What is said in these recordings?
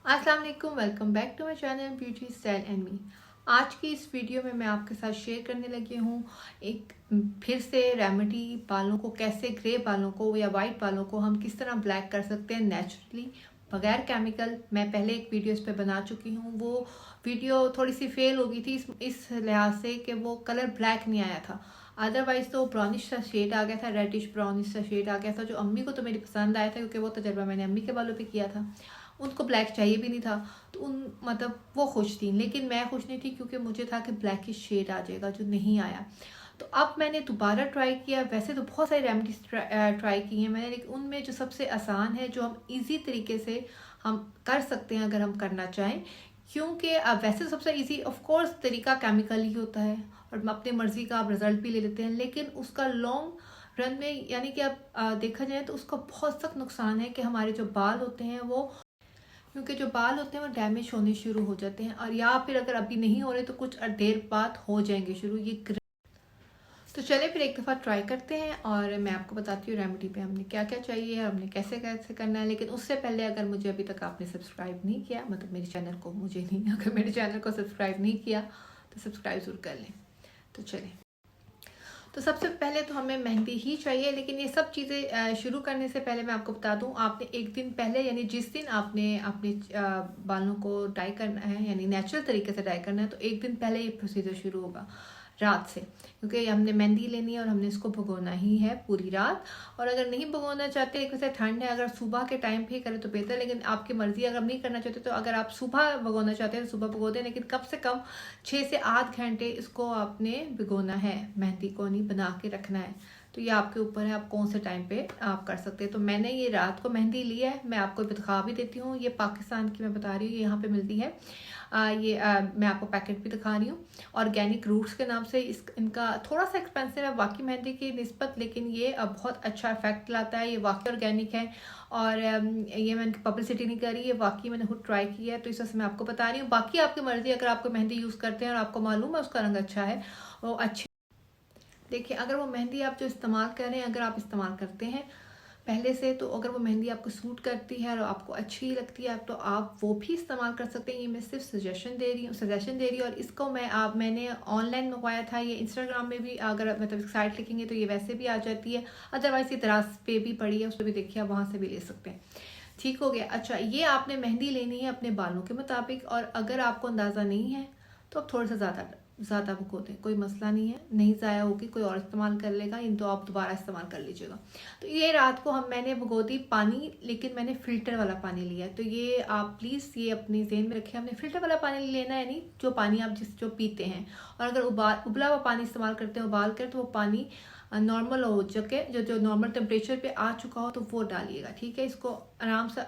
अस्सलाम वालेकुम, welcome back to my channel beauty style and me. आज की इस वीडियो में मैं आपके साथ शेयर करने लगी हूँ एक फिर से रेमेडी। बालों को कैसे, ग्रे बालों को या वाइट बालों को हम किस तरह ब्लैक कर सकते हैं नेचुरली, बगैर केमिकल। मैं पहले एक वीडियो इस पे बना चुकी हूँ। वो वीडियो थोड़ी सी फेल हो गई थी इस लिहाज से कि वो कलर ब्लैक नहीं आया था। अदरवाइज तो ब्राउनिश सा शेड आ गया था, रेडिश ब्राउनिश सा शेड आ गया था, जो अम्मी को तो मेरी पसंद आया था क्योंकि वो तजर्बा मैंने अम्मी के बालों पे किया था। उनको ब्लैक चाहिए भी नहीं था, तो मतलब वो खुश थी, लेकिन मैं खुश नहीं थी क्योंकि मुझे था कि ब्लैकिश शेड आ जाएगा, जो नहीं आया। तो अब मैंने दोबारा ट्राई किया। वैसे तो बहुत सारी रेमेडीज ट्राई की हैं मैंने, लेकिन उनमें जो सबसे आसान है, जो हम इजी तरीके से हम कर सकते हैं अगर हम करना चाहें, क्योंकि अब वैसे तो सबसे इजी ऑफ कोर्स तरीका केमिकल ही होता है और अपनी मर्जी का आप रिजल्ट भी ले लेते हैं, लेकिन उसका लॉन्ग रन में यानी कि अब देखा जाए तो उसका बहुत सख्त नुकसान है कि हमारे जो बाल होते हैं वो, क्योंकि जो बाल होते हैं वो डैमेज होने शुरू हो जाते हैं, और या फिर अगर अभी नहीं हो रहे तो कुछ देर बाद हो जाएंगे शुरू तो चले फिर एक दफ़ा ट्राई करते हैं और मैं आपको बताती हूँ रेमेडी पे हमने क्या क्या चाहिए, हमने कैसे कैसे करना है। लेकिन उससे पहले अगर मुझे अभी तक आपने सब्सक्राइब नहीं किया, मतलब मेरे चैनल को, मुझे नहीं, अगर मेरे चैनल को सब्सक्राइब नहीं किया तो सब्सक्राइब ज़रूर कर लें। तो चलें, तो सबसे पहले तो हमें मेहंदी ही चाहिए। लेकिन ये सब चीज़ें शुरू करने से पहले मैं आपको बता दूं, आपने एक दिन पहले, यानी जिस दिन आपने अपने बालों को डाई करना है, यानी नेचुरल तरीके से डाई करना है, तो एक दिन पहले ये प्रोसीजर शुरू होगा रात से, क्योंकि हमने मेहंदी लेनी है और हमने इसको भगोना ही है पूरी रात। और अगर नहीं भगोना चाहते, एक वैसे ठंड है, अगर सुबह के टाइम पे करें तो बेहतर, लेकिन आपकी मर्जी। अगर नहीं करना चाहते तो अगर आप सुबह भगोना चाहते हैं तो सुबह भगो दें, लेकिन कम से कम 6 से 8 घंटे इसको आपने भिगोना है, मेहंदी को नहीं बना के रखना है। तो ये आपके ऊपर है, आप कौन से टाइम पे आप कर सकते हैं। तो मैंने ये रात को मेहंदी ली है, मैं आपको दिखा भी देती हूँ। ये पाकिस्तान की मैं बता रही हूँ, ये यहाँ पे मिलती है। मैं आपको पैकेट भी दिखा रही हूँ। ऑर्गेनिक रूट्स के नाम से इनका थोड़ा सा एक्सपेंसिव है बाकी मेहंदी की निस्बत, लेकिन ये बहुत अच्छा इफेक्ट लाता है। ये वाकई ऑर्गेनिक है और ये मैंने पब्लिसिटी नहीं करी, ये वाकई मैंने खुद ट्राई किया है, तो इस वजह से मैं आपको बता रही हूँ। बाकी आपकी मर्जी, अगर आपको मेहंदी यूज़ करते हैं और आपको मालूम है उसका रंग अच्छा है, वो अच्छी, देखिए अगर वो मेहंदी आप जो इस्तेमाल कर रहे हैं, अगर आप इस्तेमाल करते हैं पहले से, तो अगर वो मेहंदी आपको सूट करती है और आपको अच्छी लगती है तो आप वो भी इस्तेमाल कर सकते हैं। ये मैं सिर्फ सजेशन दे रही हूँ। और इसको मैंने ऑनलाइन मंगवाया था। ये इंस्टाग्राम में भी, अगर मतलब साइट लिखेंगे तो ये वैसे भी आ जाती है, अदरवाइज ये दराज पे भी पड़ी है, उस पर भी देखिए, आप वहाँ से भी ले सकते हैं। ठीक हो गया। अच्छा, ये आपने मेहंदी लेनी है अपने बालों के मुताबिक, और अगर आपको अंदाज़ा नहीं है तो आप थोड़ा सा ज़्यादा भुगो दें, कोई मसला नहीं है, नहीं ज़ाया होगी, कोई और इस्तेमाल कर लेगा, इन तो आप दोबारा इस्तेमाल कर लीजिएगा। तो ये रात को मैंने भुगो दी पानी, लेकिन मैंने फ़िल्टर वाला पानी लिया है। तो ये आप प्लीज़ ये अपनी ज़हन में रखें, हमने फ़िल्टर वाला पानी लेना है, नहीं जो पानी आप जो पीते हैं। और अगर उबला हुआ पानी इस्तेमाल करते हैं उबाल कर, तो वो पानी नॉर्मल हो चुके, जो नॉर्मल टेम्परेचर पे आ चुका हो तो वो डालिएगा। ठीक है, इसको आराम से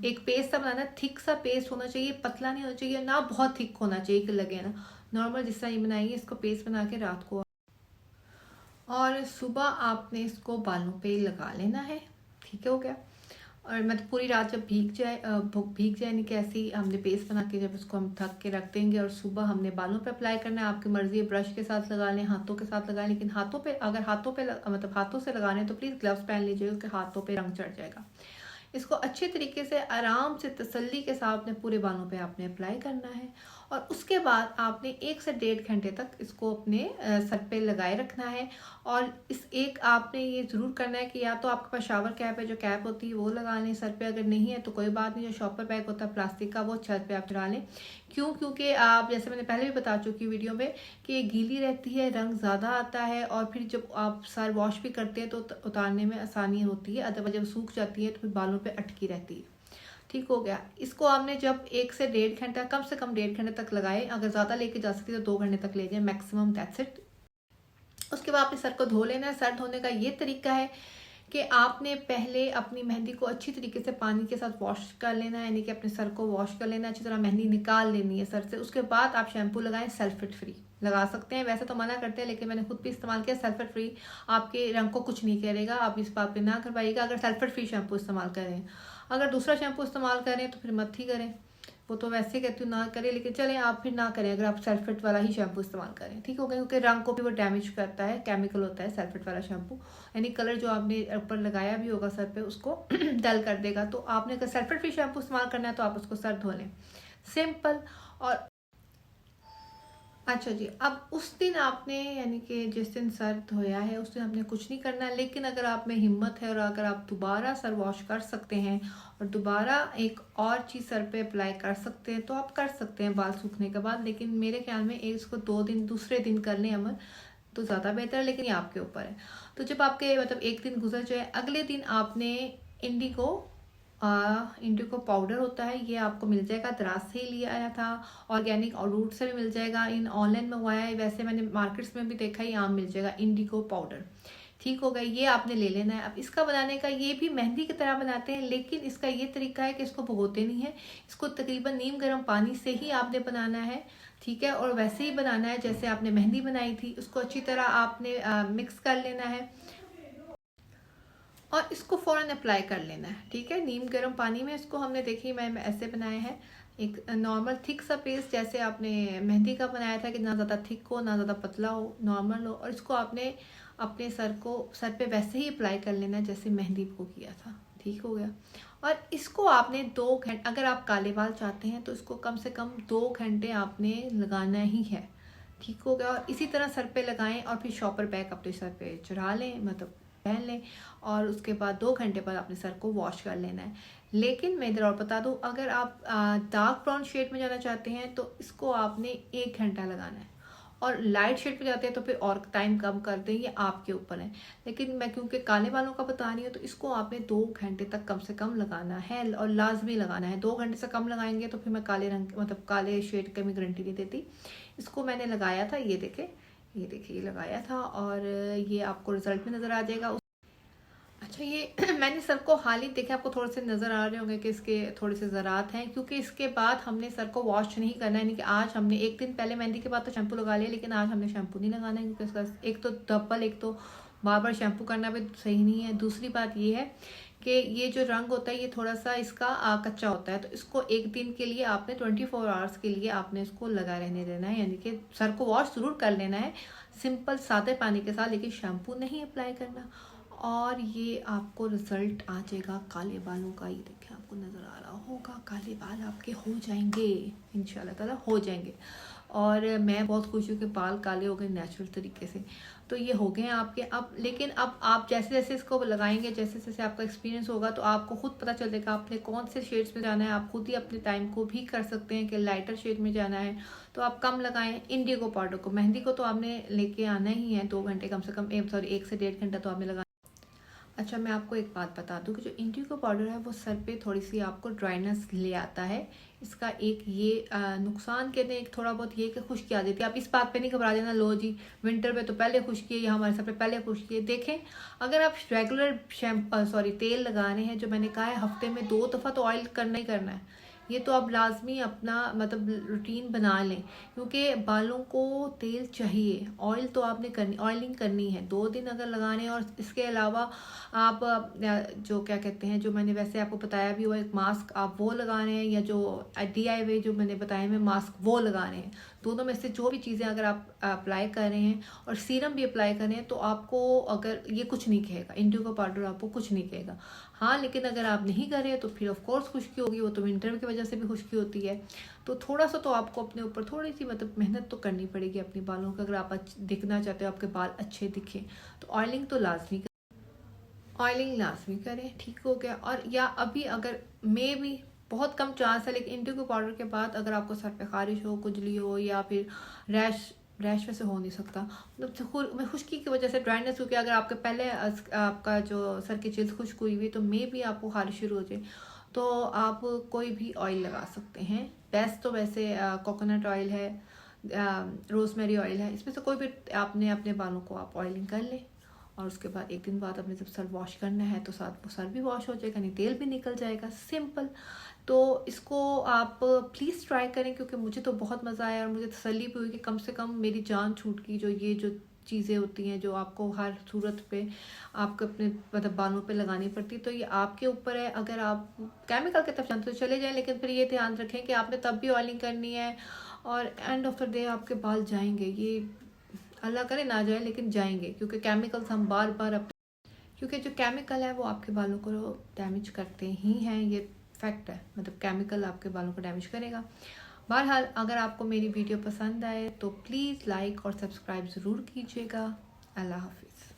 एक पेस्ट सा बनाना, थिक सा पेस्ट होना चाहिए, पतला नहीं होना चाहिए, ना बहुत थिक होना चाहिए कि लगे ना, नॉर्मल जिस तरह ये बनाएंगे इसको पेस्ट बना के रात को, और सुबह आपने इसको बालों पे लगा लेना है। ठीक हो गया। और मतलब पूरी रात जब भीग जाए नहीं, कैसी हमने पेस्ट बना के जब उसको हम थक के रख देंगे, और सुबह हमने बालों पे अप्लाई करना है। आपकी मर्जी है, ब्रश के साथ लगा लें, हाथों के साथ लगाएं, लेकिन हाथों पे, अगर मतलब हाथों से लगाने हैं तो प्लीज़ ग्लव्स पहन लीजिएगा, क्योंकि हाथों पे रंग चढ़ जाएगा। इसको अच्छे तरीके से आराम से तसल्ली के साथ अपने पूरे बालों पे आपने अप्लाई करना है, और उसके बाद आपने 1 से 1.5 घंटे तक इसको अपने सर पे लगाए रखना है। और आपने ये ज़रूर करना है कि या तो आपके पास शावर कैप है, जो कैप होती है वो लगा लें सर पे, अगर नहीं है तो कोई बात नहीं, जो शॉपर बैग होता है प्लास्टिक का, वो छत पे आप चढ़ा लें। क्योंकि आप, जैसे मैंने पहले भी बता चुकी वीडियो में, कि ये गीली रहती है, रंग ज़्यादा आता है, और फिर जब आप सर वॉश भी करते हैं तो उतारने में आसानी होती है, अदरवाइज जब सूख जाती है तो फिर बालों पे अटकी रहती है। ठीक हो गया। इसको आपने जब 1 से 1.5 घंटा, कम से कम 1.5 घंटे तक लगाए, अगर ज़्यादा लेके जा सकती है तो 2 घंटे तक ले जाए मैक्सिमम, दैट्स इट। उसके बाद अपने सर को धो लेना है। सर धोने का ये तरीका है कि आपने पहले अपनी मेहंदी को अच्छी तरीके से पानी के साथ वॉश कर लेना है, यानी कि अपने सर को वॉश कर लेना है, अच्छी तरह मेहंदी निकाल लेनी है सर से। उसके बाद आप शैम्पू लगाएं, सल्फेट फ्री लगा सकते हैं, वैसे तो मना करते हैं, लेकिन मैंने खुद भी इस्तेमाल किया। सल्फेट फ्री आपके रंग को कुछ नहीं करेगा, आप इस बात पे ना करवाइएगा अगर सल्फेट फ्री शैम्पू इस्तेमाल करें। अगर दूसरा शैम्पू इस्तेमाल करें तो फिर मत ही करें, वो तो वैसे कहती हूँ ना करें, लेकिन चलें आप फिर ना करें अगर आप सल्फेट वाला ही शैम्पू इस्तेमाल करें, ठीक हो गया, क्योंकि रंग को भी वो डैमेज करता है, केमिकल होता है सल्फेट वाला शैम्पू, यानी कलर जो आपने ऊपर लगाया भी होगा सर पे उसको डल कर देगा। तो आपने अगर सल्फेट फ्री शैम्पू इस्तेमाल करना है तो आप उसको सर धो लें, सिंपल। और अच्छा जी, अब उस दिन आपने यानी कि जिस दिन सर धोया है उस दिन आपने कुछ नहीं करना, लेकिन अगर आप में हिम्मत है और अगर आप दोबारा सर वॉश कर सकते हैं और दोबारा एक और चीज़ सर पे अप्लाई कर सकते हैं तो आप कर सकते हैं बाल सूखने के बाद, लेकिन मेरे ख्याल में इसको 2 दिन दूसरे दिन कर लें अमल तो ज़्यादा बेहतर है, लेकिन ये आपके ऊपर है। तो जब आपके मतलब एक दिन गुजर जाए, अगले दिन आपने इंडिगो इंडिगो पाउडर होता है, ये आपको मिल जाएगा, दराज से ही लिया आया था, ऑर्गेनिक और रूट से भी मिल जाएगा, इन ऑनलाइन मंगवाया है, वैसे मैंने मार्केट्स में भी देखा है, आम मिल जाएगा इंडिगो पाउडर, ठीक हो गया। ये आपने ले लेना है। अब इसका बनाने का, ये भी मेहंदी की तरह बनाते हैं, लेकिन इसका ये तरीका है कि इसको भगोते नहीं है, इसको तकरीबन नीम गर्म पानी से ही आपने बनाना है, ठीक है, और वैसे ही बनाना है जैसे आपने मेहंदी बनाई थी, उसको अच्छी तरह आपने मिक्स कर लेना है और इसको फ़ौरन अप्लाई कर लेना है, ठीक है। नीम गर्म पानी में इसको हमने देखी मैं ऐसे बनाया है, एक नॉर्मल थिक सा पेस्ट जैसे आपने मेहंदी का बनाया था कि ना ज़्यादा थिक हो ना ज़्यादा पतला हो, नॉर्मल हो, और इसको आपने अपने सर पे वैसे ही अप्लाई कर लेना है जैसे मेहंदी को किया था, ठीक हो गया। और इसको आपने 2 घंटे, अगर आप काले बाल चाहते हैं तो इसको कम से कम 2 घंटे आपने लगाना ही है, ठीक हो गया। और इसी तरह सर पे लगाएं और फिर शॉपर बैग अपने सर पे चढ़ा लें, मतलब पहन लें, और उसके बाद 2 घंटे बाद अपने सर को वॉश कर लेना है। लेकिन मैं इधर और बता दूं, अगर आप डार्क ब्राउन शेड में जाना चाहते हैं तो इसको आपने 1 घंटा लगाना है, और लाइट शेड पे जाते हैं तो फिर और टाइम कम कर दें, ये आपके ऊपर है। लेकिन मैं क्योंकि काले बालों का बता रही हूँ तो इसको आपने 2 घंटे तक कम से कम लगाना है, और लाजमी लगाना है। 2 घंटे से कम लगाएंगे तो फिर मैं काले रंग मतलब काले शेड की मैं गारंटी नहीं देती। इसको मैंने लगाया था, ये देखिए ये लगाया था, और ये आपको रिजल्ट में नज़र आ जाएगा। अच्छा, ये मैंने सर को हाल ही देखे, आपको थोड़े से नज़र आ रहे होंगे कि इसके थोड़े से ज़रात हैं, क्योंकि इसके बाद हमने सर को वॉश नहीं करना है, यानी कि आज हमने एक दिन पहले मेहंदी के बाद तो शैम्पू लगा लिया, लेकिन आज हमने शैम्पू नहीं लगाना है, क्योंकि इसका एक तो डबल, एक तो बार बार शैम्पू करना भी सही नहीं है। दूसरी बात ये है कि ये जो रंग होता है ये थोड़ा सा इसका कच्चा होता है, तो इसको एक दिन के लिए आपने 24 आवर्स के लिए आपने इसको लगा रहने देना है, यानी कि सर को वॉश ज़रूर कर लेना है सिंपल सादे पानी के साथ, लेकिन शैम्पू नहीं अप्लाई करना। और ये आपको रिजल्ट आ जाएगा काले बालों का। ये देखिए आपको नज़र आ रहा होगा, काले बाल आपके हो जाएंगे, इंशाल्लाह ताला हो जाएंगे। और मैं बहुत खुश हूँ कि बाल काले हो गए नेचुरल तरीके से। तो ये हो गए हैं आपके। अब लेकिन अब आप जैसे जैसे इसको लगाएंगे, जैसे जैसे आपका एक्सपीरियंस होगा तो आपको खुद पता चल जाएगा आपने कौन से शेड्स में जाना है। आप खुद ही अपने टाइम को भी कर सकते हैं कि लाइटर शेड में जाना है तो आप कम लगाएं। इंडिगो पाउडर को, मेहंदी को तो आपने लेके आना ही है 2 घंटे कम से कम, 1 से 1.5 घंटा तो आपने लगा। अच्छा, मैं आपको एक बात बता दूं कि जो इंडिगो पाउडर है वो सर पे थोड़ी सी आपको ड्राइनेस ले आता है। इसका एक ये नुकसान कहते हैं, एक थोड़ा बहुत ये कि खुश्की आ जाती है। आप इस बात पे नहीं घबरा जाना, लो जी विंटर में तो पहले खुश्की है या हमारे सर पे पहले खुश्की है। देखें, अगर आप रेगुलर तेल लगा रहे हैं, जो मैंने कहा है हफ्ते में 2 दफ़ा तो ऑयल करना ही करना है, ये तो आप लाजमी अपना मतलब रूटीन बना लें, क्योंकि बालों को तेल चाहिए। ऑयल तो आपने करनी, ऑयलिंग करनी है 2 दिन अगर लगाने। और इसके अलावा आप जो क्या कहते हैं, जो मैंने वैसे आपको बताया भी, वो एक मास्क आप वो लगा रहे हैं, या जो DIY जो मैंने बताया मैं मास्क वो लगा रहे हैं, दोनों में से जो भी चीज़ें अगर आप अप्लाई कर रहे हैं और सीरम भी अप्लाई कर रहे हैं तो आपको अगर ये कुछ नहीं कहेगा, इंडिगो पाउडर आपको कुछ नहीं कहेगा। हाँ, लेकिन अगर आप नहीं कर रहे तो फिर ऑफ कोर्स खुश्की होगी, वो तो विंटर की वजह से भी खुश्की होती है। तो थोड़ा सा तो आपको अपने ऊपर थोड़ी सी मतलब मेहनत तो करनी पड़ेगी अपने बालों का, अगर आप दिखना चाहते हो आपके बाल अच्छे दिखें तो ऑयलिंग तो लाजमी करें, ठीक हो गया। और या अभी अगर मे भी बहुत कम चांस है, लेकिन इंडिगो पाउडर के बाद अगर आपको सर पे खारिश हो, खुजली हो, या फिर रैश वैसे हो नहीं सकता, मतलब खुश्की की वजह से ड्राइनेस, क्योंकि अगर आपके पहले आपका जो सर की जिल्द खुश्क हुई हुई तो मे भी आपको खारिश शुरू हो जाए, तो आप कोई भी ऑयल लगा सकते हैं। बेस्ट तो वैसे कोकोनट ऑयल है, रोजमेरी ऑयल है, इसमें से कोई भी आपने अपने बालों को आप ऑयलिंग कर लें। और उसके बाद 1 दिन बाद अपने जब सर वॉश करना है तो साथ वो सर भी वॉश हो जाएगा, नहीं तेल भी निकल जाएगा, सिंपल। तो इसको आप प्लीज़ ट्राई करें, क्योंकि मुझे तो बहुत मज़ा आया और मुझे तसल्ली भी हुई कि कम से कम मेरी जान छूट गई, जो ये जो चीज़ें होती हैं जो आपको हर सूरत पे आपको अपने मतलब बालों पे लगानी पड़ती है। तो ये आपके ऊपर है, अगर आप केमिकल की तरफ जानते तो चले जाएं, लेकिन फिर ये ध्यान रखें कि आपने तब भी ऑयलिंग करनी है और एंड ऑफ द डे आपके बाल जाएंगे, ये अल्लाह करे ना जाए लेकिन जाएंगे, क्योंकि केमिकल्स हम बार बार क्योंकि जो केमिकल है वो आपके बालों को डैमेज करते ही हैं, ये फैक्ट है। मतलब केमिकल आपके बालों को डैमेज करेगा। बहरहाल अगर आपको मेरी वीडियो पसंद आए तो प्लीज़ लाइक और सब्सक्राइब ज़रूर कीजिएगा। अल्लाह हाफिज़।